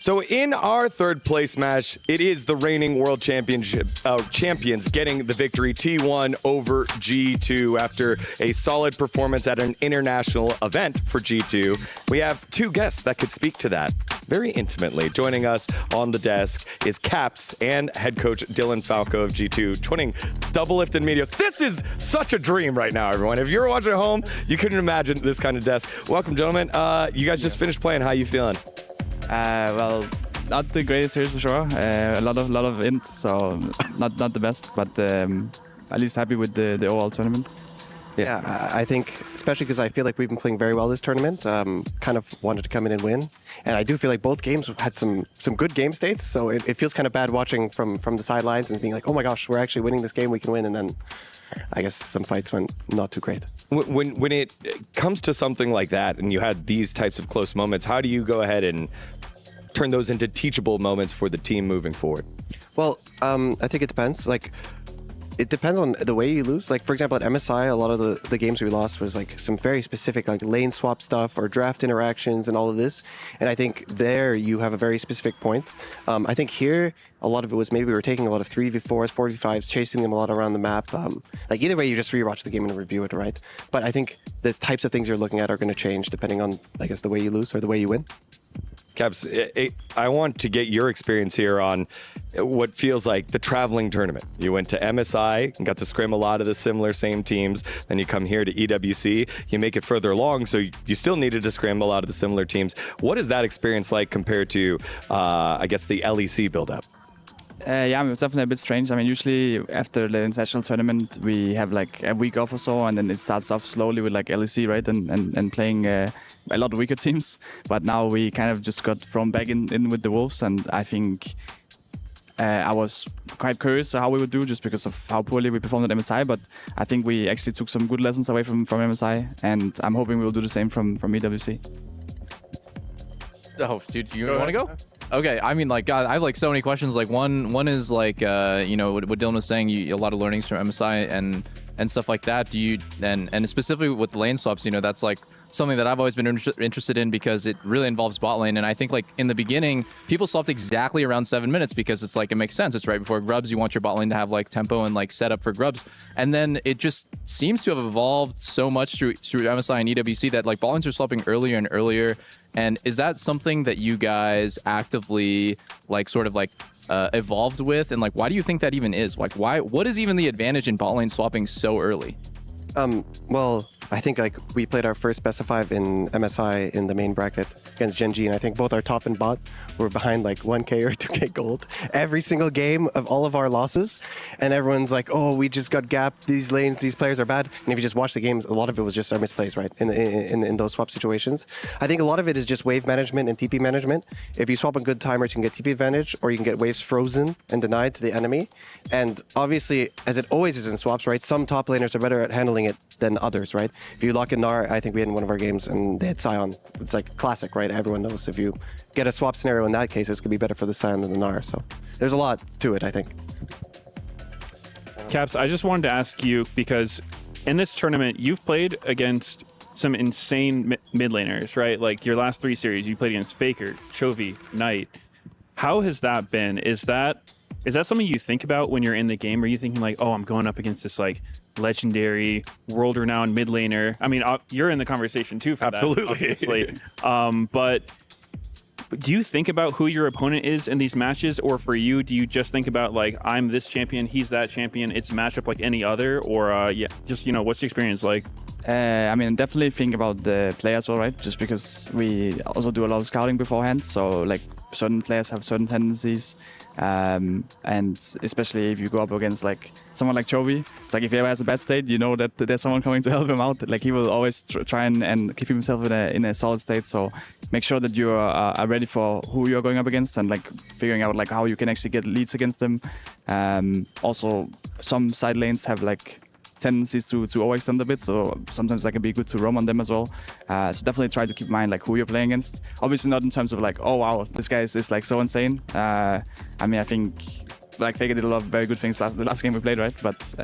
So in our third place match, it is the reigning world champions getting the victory T1 over G2 after a solid performance at an international event for G2. We have two guests that could speak to that very intimately. Joining us on the desk is Caps and head coach Dylan Falco of G2, twinning double lift and medios. This is such a dream right now, everyone. If you're watching at home, you couldn't imagine this kind of desk. Welcome, gentlemen. You guys just finished playing. How you feeling? Well, not the greatest series for sure. A lot of int, so not the best, but at least happy with the overall tournament. Yeah, I think, especially because I feel like we've been playing very well this tournament, kind of wanted to come in and win. And I do feel like both games had some good game states, so it feels kind of bad watching from the sidelines and being like, oh my gosh, we're actually winning this game, we can win. And then I guess some fights went not too great. When it comes to something like that and you had these types of close moments, how do you go ahead and turn those into teachable moments for the team moving forward? Well, I think it depends. It depends on the way you lose. Like, for example, at MSI, a lot of the games we lost was like some very specific like lane swap stuff or draft interactions and all of this. And I think there you have a very specific point. I think here, a lot of it was maybe we were taking a lot of 3v4s, 4v5s, chasing them a lot around the map. Like either way, you just rewatch the game and review it, right? But I think the types of things you're looking at are going to change depending on, I guess, the way you lose or the way you win. Caps, I want to get your experience here on what feels like the traveling tournament. You went to MSI and got to scrim a lot of the same teams. Then you come here to EWC. You make it further along, so you still needed to scrim a lot of the similar teams. What is that experience like compared to, I guess, the LEC build-up? Yeah, it was definitely a bit strange. I mean, usually after the international tournament, we have like a week off or so, and then it starts off slowly with like LEC, right? And playing a lot of weaker teams. But now we kind of just got thrown back in with the Wolves, and I think I was quite curious how we would do just because of how poorly we performed at MSI. But I think we actually took some good lessons away from MSI, and I'm hoping we will do the same from EWC. Oh, dude, you want to go? Okay, I mean, like, God, I have like so many questions. Like, one is like, you know, what Dylan was saying. A lot of learnings from MSI and stuff like that. Do you and specifically with lane swaps, you know, that's like something that I've always been interested in because it really involves bot lane. And I think like in the beginning, people swapped exactly around 7 minutes because it's like it makes sense. It's right before grubs. You want your bot lane to have like tempo and like setup for grubs. And then it just seems to have evolved so much through MSI and EWC that like bot lanes are swapping earlier and earlier. And is that something that you guys actively like sort of like evolved with? And like, why do you think that even is? Like, what is even the advantage in bot lane swapping so early? Well, I think like we played our first best of 5 in MSI in the main bracket against Gen G, and I think both our top and bot were behind like 1k or 2k gold every single game of all of our losses. And everyone's like, oh, we just got gapped, these lanes, these players are bad. And if you just watch the games, a lot of it was just our misplays, right? In those swap situations. I think a lot of it is just wave management and TP management. If you swap on good timers, you can get TP advantage, or you can get waves frozen and denied to the enemy. And obviously, as it always is in swaps, right? Some top laners are better at handling it than others, right? If you lock in Gnar, I think we had in one of our games and they had Sion. It's like classic, right? Everyone knows if you get a swap scenario in that case, it's gonna be better for the Sion than the Gnar. So there's a lot to it, I think. Caps, I just wanted to ask you, because in this tournament, you've played against some insane mid laners, right? Like your last 3 series, you played against Faker, Chovy, Knight. How has that been? Is that something you think about when you're in the game? Are you thinking like, oh, I'm going up against this like legendary, world-renowned mid laner? I mean, you're in the conversation too for Absolutely. that, obviously. But do you think about who your opponent is in these matches, or for you, do you just think about like, I'm this champion, he's that champion, it's a matchup like any other, or yeah, just, you know, what's the experience like? I mean, definitely think about the players, all right? Just because we also do a lot of scouting beforehand, so like certain players have certain tendencies, and especially if you go up against like someone like Chovy, it's like if he ever has a bad state, you know that there's someone coming to help him out. Like he will always try and keep himself in a solid state. So make sure that you are ready for who you're going up against, and like figuring out like how you can actually get leads against them. Also, some side lanes have like tendencies to overextend a bit, so sometimes that can be good to roam on them as well. So definitely try to keep in mind like who you're playing against. Obviously not in terms of like, oh wow, this guy is like so insane. I mean, I think like Faker did a lot of very good things the last game we played, right? But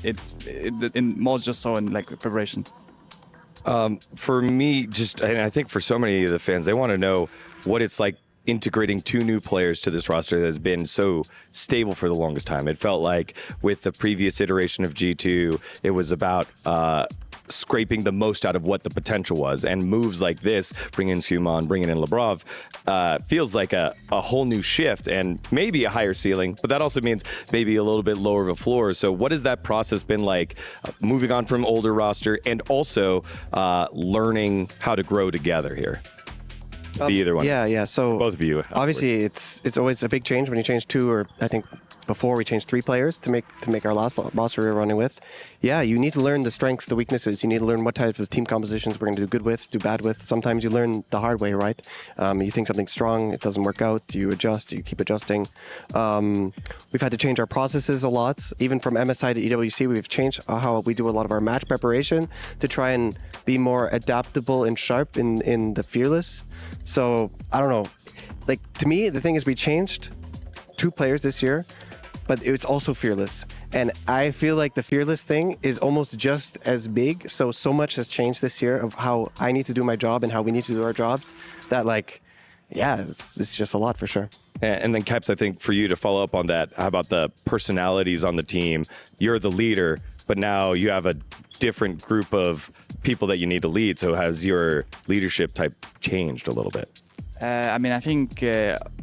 it more just so in like preparation. For me, and I think for so many of the fans, they want to know what it's like integrating 2 new players to this roster that has been so stable for the longest time. It felt like with the previous iteration of G2, it was about scraping the most out of what the potential was. And moves like this, bringing in Suman, bringing in Labrov, feels like a whole new shift and maybe a higher ceiling, but that also means maybe a little bit lower of a floor. So what has that process been like, moving on from older roster and also learning how to grow together here? Either one. Yeah. So both of you. Obviously, it's always a big change when you change 2, or I think before we changed 3 players to make our last roster we were running with. Yeah, you need to learn the strengths, the weaknesses. You need to learn what types of team compositions we're going to do good with, do bad with. Sometimes you learn the hard way, right? You think something's strong, it doesn't work out. You adjust, you keep adjusting. We've had to change our processes a lot. Even from MSI to EWC, we've changed how we do a lot of our match preparation to try and be more adaptable and sharp in the Fearless. So, I don't know. Like, to me, the thing is we changed 2 players this year, but it's also Fearless. And I feel like the Fearless thing is almost just as big. So much has changed this year of how I need to do my job and how we need to do our jobs that, like, yeah, it's just a lot for sure. And then, Caps, I think for you to follow up on that, how about the personalities on the team? You're the leader, but now you have a different group of people that you need to lead. So has your leadership type changed a little bit? I think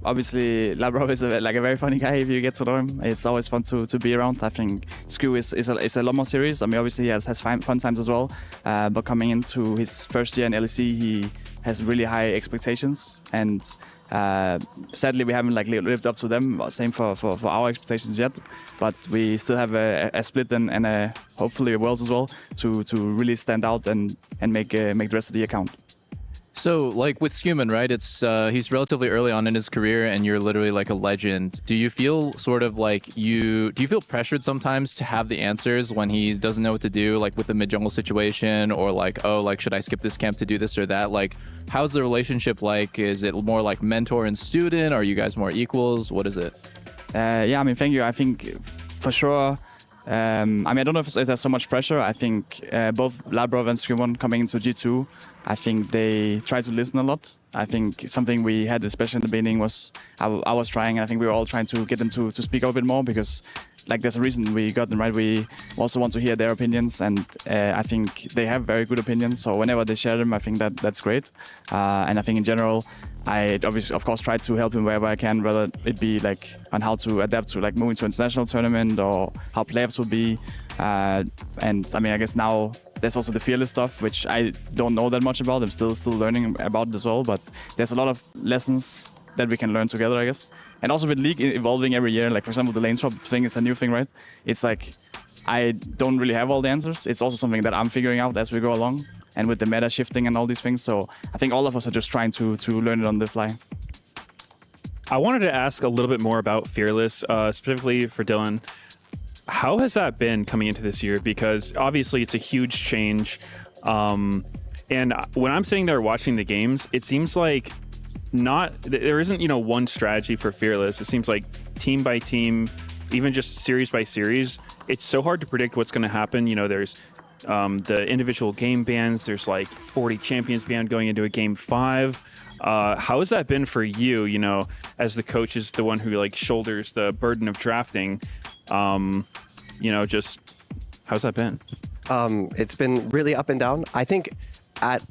obviously Labrov is a very funny guy if you get to know him. It's always fun to be around. I think Sku is a lot more serious. I mean, obviously he has fun times as well. But coming into his first year in LEC, he has really high expectations, and sadly we haven't lived up to them. Same for our expectations yet. But we still have a split and hopefully a Worlds as well to really stand out and make the rest of the year count. So, like with Scuman, right? It's he's relatively early on in his career, and you're literally like a legend. Do you feel sort of like do you feel pressured sometimes to have the answers when he doesn't know what to do, like with the mid jungle situation, or like, oh, like should I skip this camp to do this or that? Like, how's the relationship like? Is it more like mentor and student? Are you guys more equals? What is it? Yeah, thank you. I think for sure. I don't know if there's so much pressure. I think both Labrov and Skumon coming into G2, I think they try to listen a lot. I think something we had, especially in the beginning, was I was trying, and I think we were all trying to get them to speak up a bit more, because there's a reason we got them, right? We also want to hear their opinions, and I think they have very good opinions. So whenever they share them, I think that's great. And I think in general, I obviously, of course, try to help him wherever I can, whether it be on how to adapt to moving to an international tournament or how playoffs will be. And I guess now there's also the Fearless stuff, which I don't know that much about. I'm still learning about it as well, but there's a lot of lessons that we can learn together, I guess. And also with League evolving every year, for example, the lane swap thing is a new thing, right? It's I don't really have all the answers. It's also something that I'm figuring out as we go along, and with the meta shifting and all these things. So I think all of us are just trying to learn it on the fly. I wanted to ask a little bit more about Fearless, specifically for Dylan. How has that been coming into this year? Because obviously it's a huge change. And when I'm sitting there watching the games, it seems like there isn't, one strategy for Fearless. It seems like team by team, even just series by series, it's so hard to predict what's going to happen. There's the individual game bans. There's 40 champions ban going into a game 5. How has that been for you, as the coach is the one who shoulders the burden of drafting? Just how's that been? It's been really up and down. I think at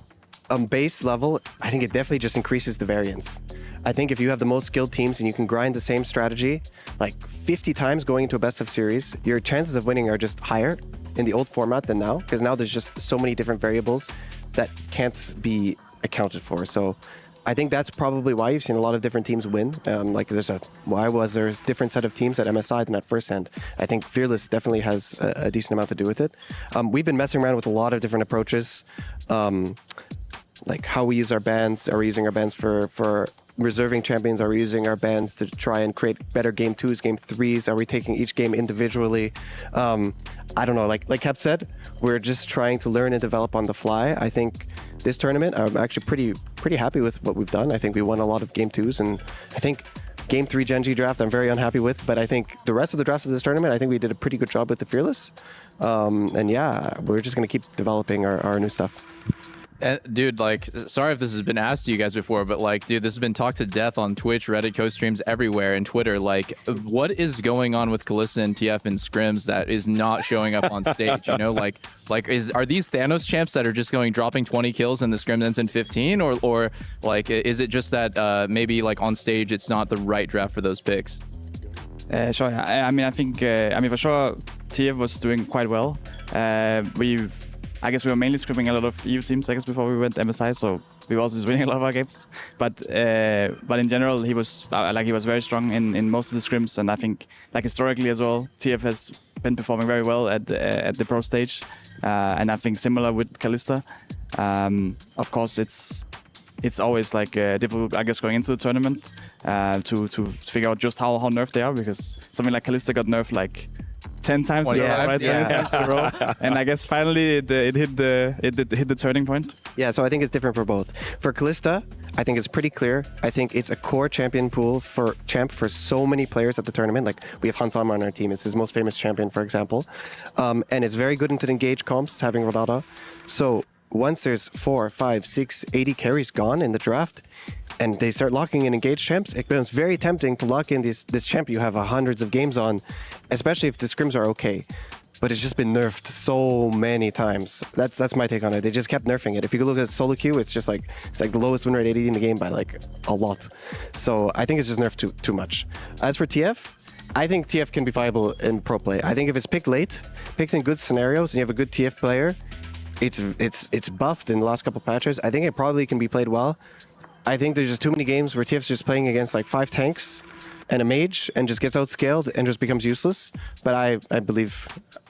base level, I think it definitely just increases the variance. I think if you have the most skilled teams and you can grind the same strategy 50 times going into a best of series, your chances of winning are just higher in the old format than now, because now there's just so many different variables that can't be accounted for. So I think that's probably why you've seen a lot of different teams win. There's a different set of teams at MSI than at First Hand. I think Fearless definitely has a decent amount to do with it. We've been messing around with a lot of different approaches, like how we use our bans. Are we using our bans for reserving champions? Are we using our bans to try and create better game 2s, game 3s? Are we taking each game individually? I don't know. Like Cap said, we're just trying to learn and develop on the fly. I think this tournament, I'm actually pretty happy with what we've done. I think we won a lot of game 2s, and I think game 3 Gen G draft I'm very unhappy with, but I think the rest of the drafts of this tournament, I think we did a pretty good job with the Fearless. And yeah, we're just going to keep developing our new stuff. Dude, like, sorry if this has been asked to you guys before, but like, dude, this has been talked to death on Twitch, Reddit, co-streams everywhere, and Twitter. Like, what is going on with Kalista and TF in scrims that is not showing up on stage? You know, like are these Thanos champs that are just dropping 20 kills and the scrim ends in 15, or like, is it just that maybe like on stage it's not the right draft for those picks? Sure. I think for sure TF was doing quite well. I guess we were mainly scrimming a lot of EU teams, I guess, before we went MSI, so we were also just winning a lot of our games. But in general, he was very strong in most of the scrims, and I think like historically as well, TF has been performing very well at the pro stage, and I think similar with Kalista. Of course, it's always like difficult, I guess, going into the tournament to figure out just how nerfed they are, because something like Kalista got nerfed like 10 times in a row, right? 10 times in a row. And I guess finally it hit the turning point. Yeah, so I think it's different for both. For Kalista, I think it's pretty clear. I think it's a core champion pool for so many players at the tournament. Like, we have Hansama on our team. It's his most famous champion, for example. And it's very good into the engage comps, having Rodada. So once there's 4, 5, 6, 80 carries gone in the draft, and they start locking in engaged champs, it becomes very tempting to lock in this champ you have hundreds of games on, especially if the scrims are okay. But it's just been nerfed so many times. That's my take on it. They just kept nerfing it. If you look at solo queue, it's like the lowest win rate 80 in the game by like a lot. So I think it's just nerfed too much. As for TF, I think TF can be viable in pro play. I think if it's picked late, picked in good scenarios, and you have a good TF player, it's buffed in the last couple patches. I think it probably can be played well. I think there's just too many games where TF's just playing against like 5 tanks and a mage and just gets outscaled and just becomes useless. But I believe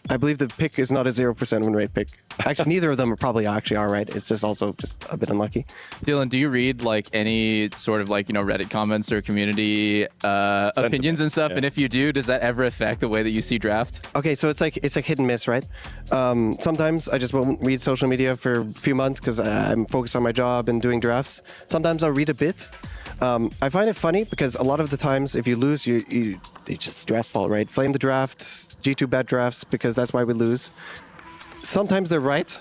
the pick is not a 0% win rate pick. Actually, neither of them are probably actually all right. It's just also just a bit unlucky. Dylan, do you read like any sort of like, Reddit comments or community opinions and stuff? Yeah. And if you do, does that ever affect the way that you see draft? Okay, so it's like hit and miss, right? Sometimes I just won't read social media for a few months because I'm focused on my job and doing drafts. Sometimes I'll read a bit. I find it funny because a lot of the times if you lose, it's just draft fault, right? Flame the draft, G2 bad drafts because that's why we lose. Sometimes they're right.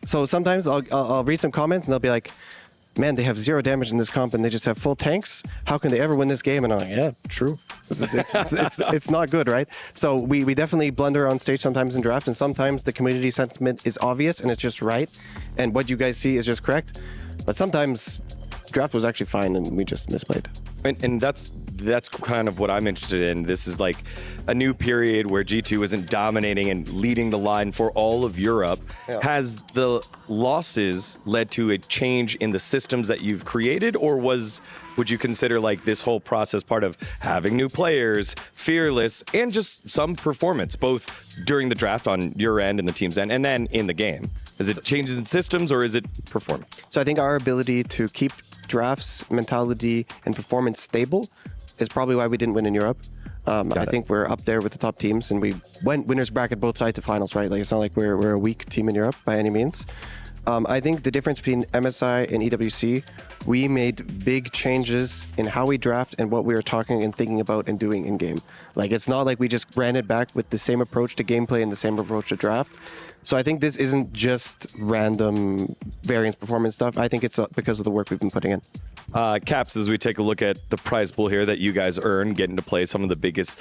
So sometimes I'll read some comments and they'll be like, man, they have 0 damage in this comp and they just have full tanks. How can they ever win this game? And I'm like, yeah, true. It's not good, right? So we definitely blunder on stage sometimes in draft, and sometimes the community sentiment is obvious and it's just right. And what you guys see is just correct. But sometimes draft was actually fine and we just misplayed. And that's kind of what I'm interested in. This is like a new period where G2 isn't dominating and leading the line for all of Europe. Yeah. Has the losses led to a change in the systems that you've created, or would you consider like this whole process part of having new players, fearless, and just some performance, both during the draft on your end and the team's end, and then in the game? Is it changes in systems or is it performance? So I think our ability to keep drafts, mentality, and performance stable is probably why we didn't win in Europe. I think we're up there with the top teams, and we went winners bracket both sides to finals, right? Like, it's not like we're a weak team in Europe by any means. I think the difference between MSI and EWC, we made big changes in how we draft and what we were talking and thinking about and doing in game. Like, it's not like we just ran it back with the same approach to gameplay and the same approach to draft. So I think this isn't just random variance performance stuff. I think it's because of the work we've been putting in. Caps, as we take a look at the prize pool here that you guys earn, getting to play some of the biggest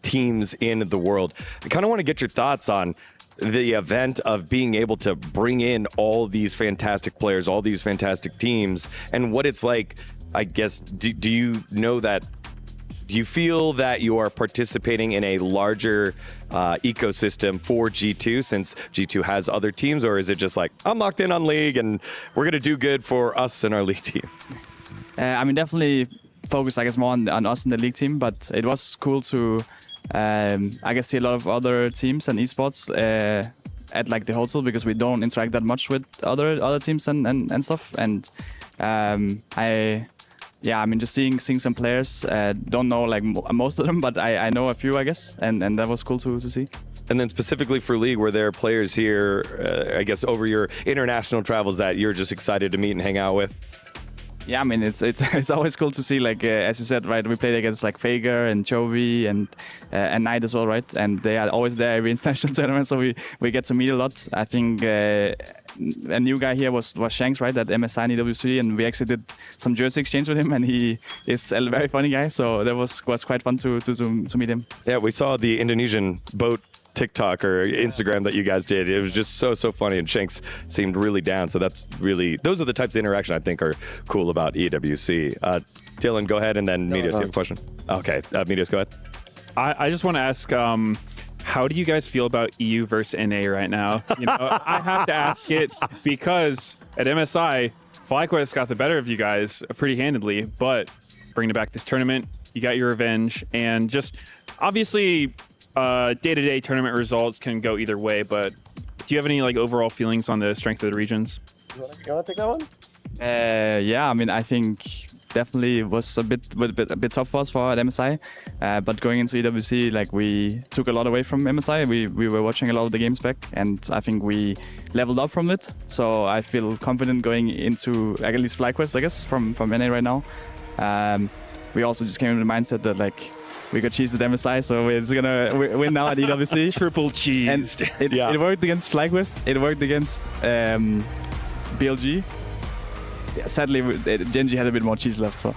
teams in the world, I kind of want to get your thoughts on the event of being able to bring in all these fantastic players, all these fantastic teams, and what it's like. I guess, do you know that? Do you feel that you are participating in a larger ecosystem for G2 since G2 has other teams, or is it just like, I'm locked in on League and we're going to do good for us and our League team? Definitely focus, I guess, more on us in the League team, but it was cool to, I guess, see a lot of other teams and esports at like the hotel, because we don't interact that much with other teams and stuff. And just seeing some players. Don't know like most of them, but I know a few, I guess, and that was cool to see. And then specifically for League, were there players here, I guess, over your international travels that you're just excited to meet and hang out with? Yeah, I mean, it's always cool to see, like, as you said, right, we played against like Fager and Chovy and Knight as well, right? And they are always there every international tournament, so we get to meet a lot. I think a new guy here was Shanks, right, at MSI and EWC, and we actually did some jersey exchange with him, and he is a very funny guy. So that was quite fun to meet him. Yeah, we saw the Indonesian boat TikTok or Instagram that you guys did. It was just so funny, and Shanks seemed really down. So those are the types of interaction I think are cool about EWC. Dylan, go ahead, and then Medios, you have a question? Okay, Medios, go ahead. I just want to ask, how do you guys feel about EU versus NA right now? You know, I have to ask it because at MSI, FlyQuest got the better of you guys pretty handedly, but bringing back this tournament, you got your revenge, and just obviously day-to-day tournament results can go either way, but do you have any like overall feelings on the strength of the regions? You want to take that one? Yeah, I mean, I think definitely was a bit tough for us at MSI, but going into EWC, like we took a lot away from MSI. We were watching a lot of the games back, and I think we leveled up from it. So I feel confident going into at least FlyQuest, I guess, from NA right now. We also just came in the mindset that like we got cheesed at MSI, so we're just gonna win now at EWC. Triple cheesed. And it worked against FlyQuest. It worked against BLG. Yeah, sadly, Genji had a bit more cheese left, so.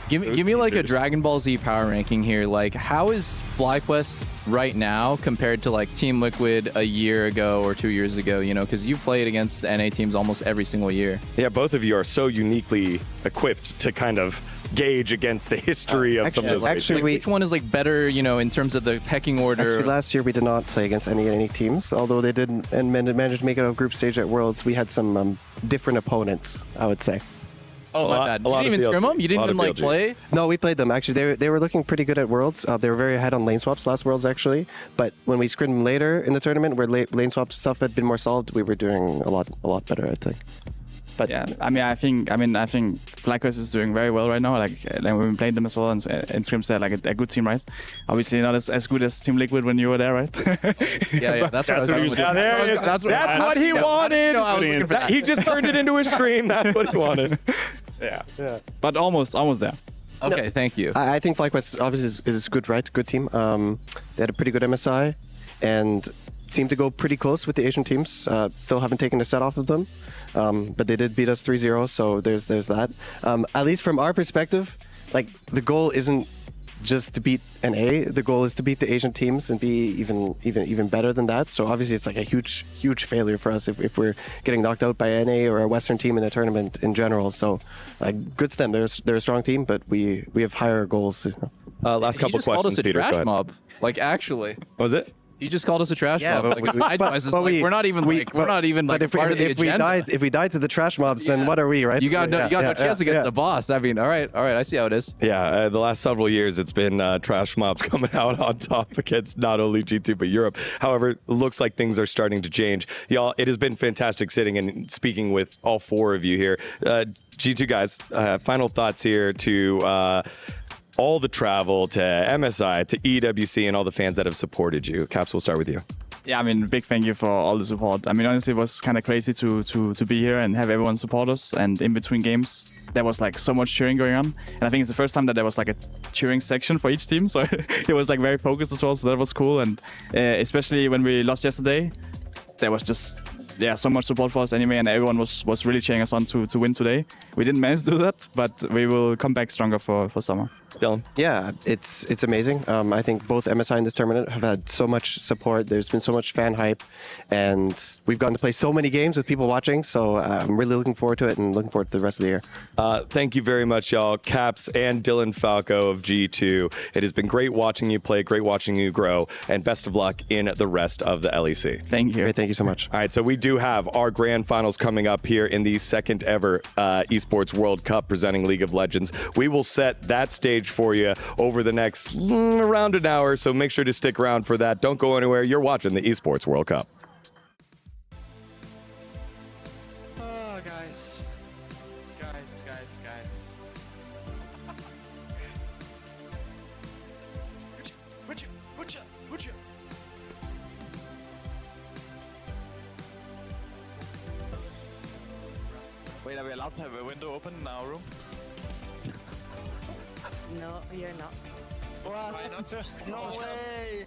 Give me like a Dragon Ball Z power ranking here. Like, how is FlyQuest right now compared to like Team Liquid a year ago or 2 years ago? You know, because you played against NA teams almost every single year. Yeah, both of you are so uniquely equipped to kind of gauge against the history of some of those. Actually, which one is like better, you know, in terms of the pecking order? Actually, last year we did not play against any teams, although they did and managed to make it out of group stage at Worlds. We had some different opponents, I would say. Oh, my bad. You didn't even scrim them? You didn't even like play? No, we played them. Actually, they were looking pretty good at Worlds. They were very ahead on lane swaps last Worlds, actually. But when we scrimmed them later in the tournament, where lane swap stuff had been more solved, we were doing a lot better, I think. But yeah, I think FlyQuest is doing very well right now. Like when we played them as well, and Scrim said like a good team, right? Obviously not as good as Team Liquid when you were there, right? Yeah, that's what I was talking about. That's what he wanted. He just turned it into a stream. That's what he wanted. Yeah. But almost there. Okay, thank you. I think FlyQuest obviously is good, right? Good team. They had a pretty good MSI, and seemed to go pretty close with the Asian teams. Still haven't taken a set off of them. But they did beat us 3-0, so there's that. At least from our perspective, like the goal isn't just to beat NA. The goal is to beat the Asian teams and be even better than that. So obviously it's like a huge failure for us if we're getting knocked out by NA or a Western team in the tournament in general. So good to them. They're a strong team, but we have higher goals. Last couple questions, called us a Peter. trash mob. Like actually. Was it? You just called us a trash mob. but We're not even part of the agenda. If we died to the trash mobs, then what are we, right? You got no chance against the boss. I mean, all right, I see how it is. Yeah, the last several years it's been trash mobs coming out on top against not only G2 but Europe. However, it looks like things are starting to change. Y'all, it has been fantastic sitting and speaking with all four of you here. G2 guys, final thoughts here to all the travel to MSI, to EWC, and all the fans that have supported you. Caps, we'll start with you. Yeah, I mean, big thank you for all the support. I mean, honestly, it was kind of crazy to be here and have everyone support us. And in between games, there was like so much cheering going on. And I think it's the first time that there was like a cheering section for each team. So it was like very focused as well. So that was cool. And especially when we lost yesterday, there was just so much support for us anyway, and everyone was really cheering us on to win today. We didn't manage to do that, but we will come back stronger for summer. Dylan? Yeah, it's amazing. I think both MSI and this tournament have had so much support. There's been so much fan hype, and we've gotten to play so many games with people watching, so I'm really looking forward to it and looking forward to the rest of the year. Thank you very much, y'all. Caps and Dylan Falco of G2. It has been great watching you play, great watching you grow, and best of luck in the rest of the LEC. Thank you. Great, thank you so much. All right, so we do have our grand finals coming up here in the second ever Esports World Cup presenting League of Legends. We will set that stage for you over the next around an hour, so make sure to stick around for that. Don't go anywhere. You're watching the Esports World Cup. Oh, guys. Wait, are we allowed to have a window open in our room? No, you're not. Why not? No way!